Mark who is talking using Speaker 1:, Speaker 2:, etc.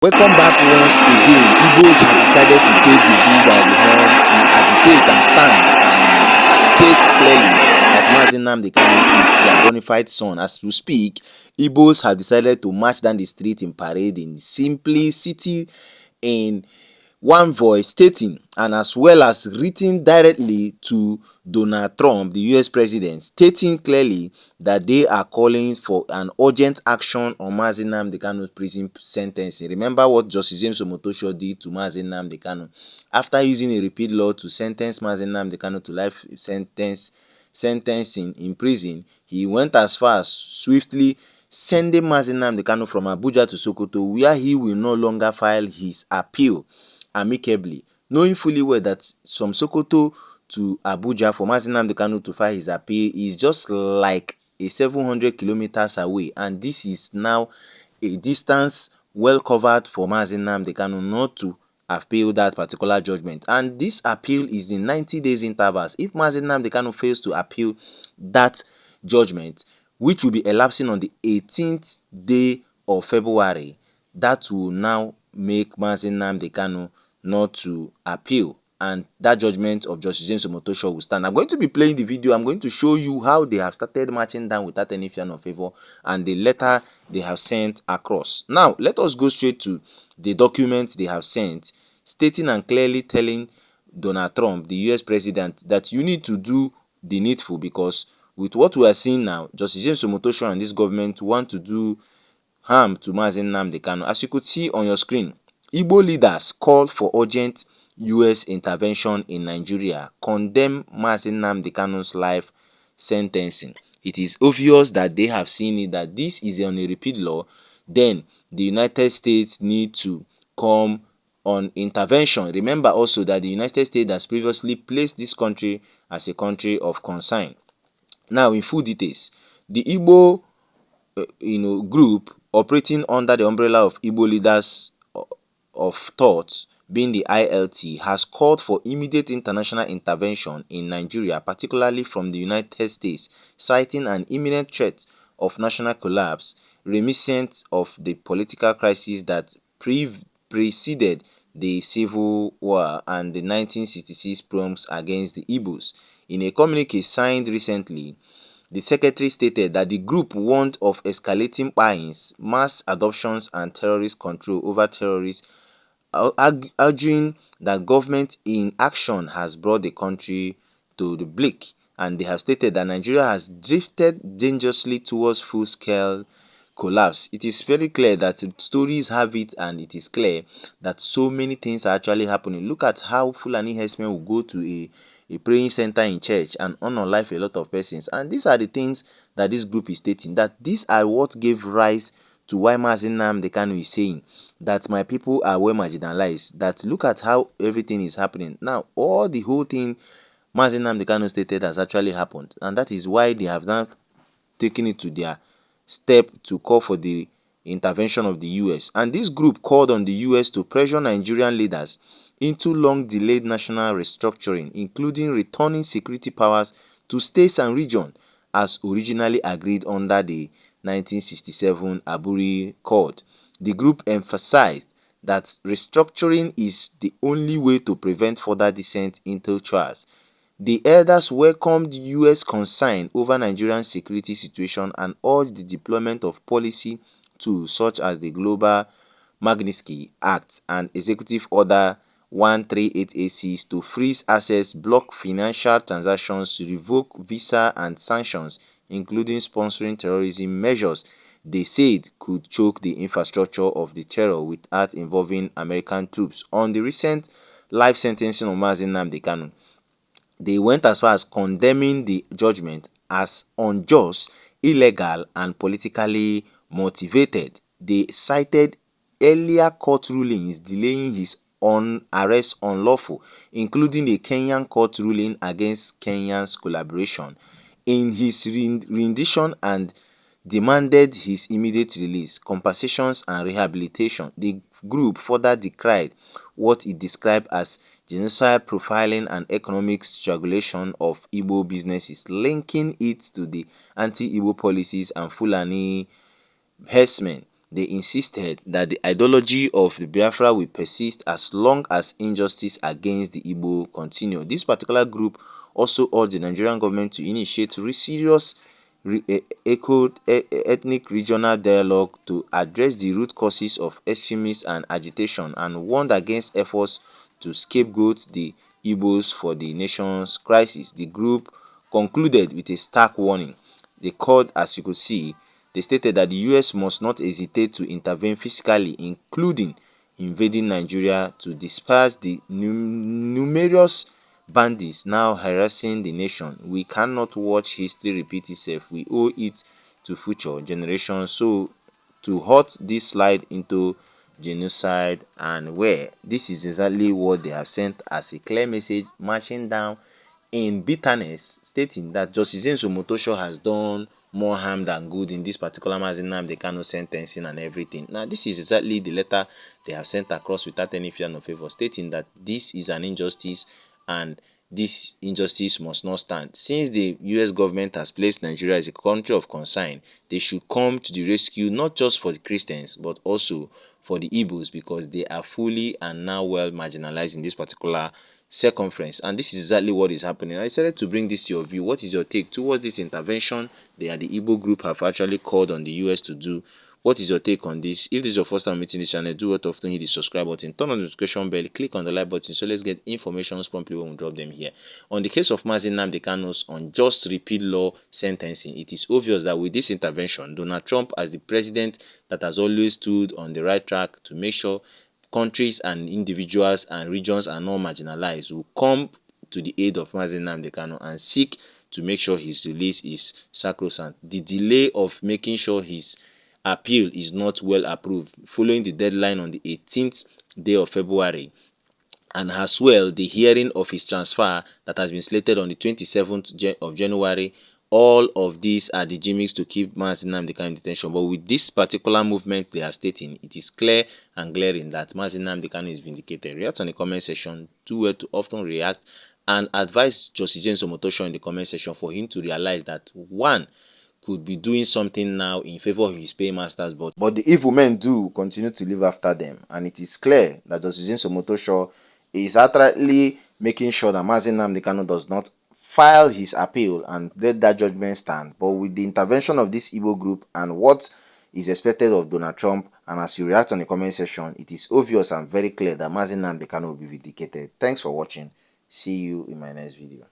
Speaker 1: Welcome back once again. Igbos have decided to take the bull by the horn to agitate and stand and state clearly that Mazi Nnamdi Kanu is their bona fide son. As we speak, Igbos have decided to march down the street in parade in simplicity in one voice stating, and as well as written directly to Donald Trump, the US president, stating clearly that they are calling for an urgent action on Mazi Nnamdi Kanu's prison sentencing. Remember what Justice James Omotosho did to Mazi Nnamdi Kanu after using a repeal law to sentence Mazi Nnamdi Kanu to life sentencing in prison. He went as far as swiftly sending Mazi Nnamdi Kanu from Abuja to Sokoto, where he will no longer file his appeal amicably, knowing fully well that from Sokoto to Abuja for Mazi Nnamdi Kanu to file his appeal is just like a 700 kilometers away, and this is now a distance well covered for Mazi Nnamdi Kanu not to appeal that particular judgment. And this appeal is in 90 days intervals. If Mazi Nnamdi Kanu fails to appeal that judgment, which will be elapsing on the 18th day of February, that will now make Mazi Nnamdi Kanu not to appeal, and that judgment of Justice James Omotosho will stand. I'm going to be playing the video. I'm going to show you how they have started marching down without any fear nor favor, and the letter they have sent across. Now, let us go straight to the document they have sent, stating and clearly telling Donald Trump, the US president, that you need to do the needful, because with what we are seeing now, Justice James Omotosho and this government want to do harm to Mazi Nnamdi Kanu. As you could see on your screen, Igbo leaders called for urgent US intervention in Nigeria, condemn Mazi Nnamdi Kanu's life sentencing. It is obvious that they have seen it, that this is on a repeat law. Then the United States need to come on intervention. Remember also that the United States has previously placed this country as a country of concern. Now, in full details, the Igbo group operating under the umbrella of Igbo leaders of thought, being the ILT, has called for immediate international intervention in Nigeria, particularly from the United States, citing an imminent threat of national collapse reminiscent of the political crisis that preceded the Civil War and the 1966 pogroms against the Igbos. In a communique signed recently, the secretary stated that the group warned of escalating killings, mass adoptions, and terrorist control over terrorists, arguing that government inaction has brought the country to the brink, and they have stated that Nigeria has drifted dangerously towards full-scale collapse. It is very clear that stories have it, and it is clear that so many things are actually happening. Look at how Fulani herdsmen will go to a praying center in church and unalive a lot of persons, and these are the things that this group is stating, that these are what gave rise to why Mazi Nnamdi Kanu is saying that my people are well marginalized. That look at how everything is happening now. All the whole thing Mazi Nnamdi Kanu stated has actually happened, and that is why they have now taken it to their step to call for the intervention of the US. And this group called on the US to pressure Nigerian leaders into long-delayed national restructuring, including returning security powers to states and regions as originally agreed under the 1967 Aburi Accord. The group emphasized that restructuring is the only way to prevent further descent into chaos. The elders welcomed US concern over Nigeria's security situation and urged the deployment of policy tools such as the Global Magnitsky Act and Executive Order 13886 to freeze assets, block financial transactions, revoke visa, and sanctions, including sponsoring terrorism measures they said could choke the infrastructure of the terror without involving American troops. On the recent life sentencing of Mazi Nnamdi Kanu, they went as far as condemning the judgment as unjust, illegal, and politically motivated. They cited earlier court rulings delaying his arrest unlawful, including a Kenyan court ruling against Kenya's collaboration in his rendition, and demanded his immediate release, compensations, and rehabilitation. The group further decried what it described as genocide, profiling, and economic strangulation of Igbo businesses, linking it to the anti-Igbo policies and Fulani herdsmen. They insisted that the ideology of the Biafra will persist as long as injustice against the Igbo continue. This particular group also urged the Nigerian government to initiate serious ethnic regional dialogue to address the root causes of extremism and agitation, and warned against efforts to scapegoat the Igbos for the nation's crisis. The group concluded with a stark warning. They called, as you could see, they stated that the US must not hesitate to intervene physically, including invading Nigeria, to dispatch the numerous bandits now harassing the nation. We cannot watch history repeat itself. We owe it to future generations so to halt this slide into genocide. And where this is exactly what they have sent as a clear message, marching down in bitterness, stating that Justice James Omotosho has done more harm than good in this particular Nnamdi Kanu sentencing and everything. Now, this is exactly the letter they have sent across without any fear nor favor, stating that this is an injustice and this injustice must not stand. Since the US government has placed Nigeria as a country of concern, they should come to the rescue, not just for the Christians but also for the Igbos, because they are fully and now well marginalized in this particular circumference. And this is exactly what is happening. I decided to bring this to your view. What is your take towards this intervention they and the Igbo group have actually called on the US to do? What is your take on this? If this is your first time meeting this channel, do what often hit the subscribe button, turn on the notification bell, click on the like button, so let's get information promptly when we drop them here. On the case of Nnamdi Kanu's unjust repeal law sentencing, it is obvious that with this intervention, Donald Trump, as the president that has always stood on the right track to make sure countries and individuals and regions are not marginalized, will come to the aid of Nnamdi Kanu and seek to make sure his release is sacrosanct. The delay of making sure his appeal is not well approved following the deadline on the 18th day of February, and as well the hearing of his transfer that has been slated on the 27th of January. All of these are the gimmicks to keep Nnamdi Kanu in detention. But with this particular movement they are stating, it is clear and glaring that Nnamdi Kanu is vindicated. React on the comment section. Do well to often react and advise Justice James Omotosho in the comment section for him to realize that one could be doing something now in favor of his paymasters, but the evil men do continue to live after them. And it is clear that Justice James Omotosho is accurately making sure that Nnamdi Kanu does not file his appeal and let that judgment stand. But with the intervention of this Igbo group and what is expected of Donald Trump, and as you react on the comment section, it is obvious and very clear that Nnamdi Kanu will be vindicated. Thanks for watching. See you in my next video.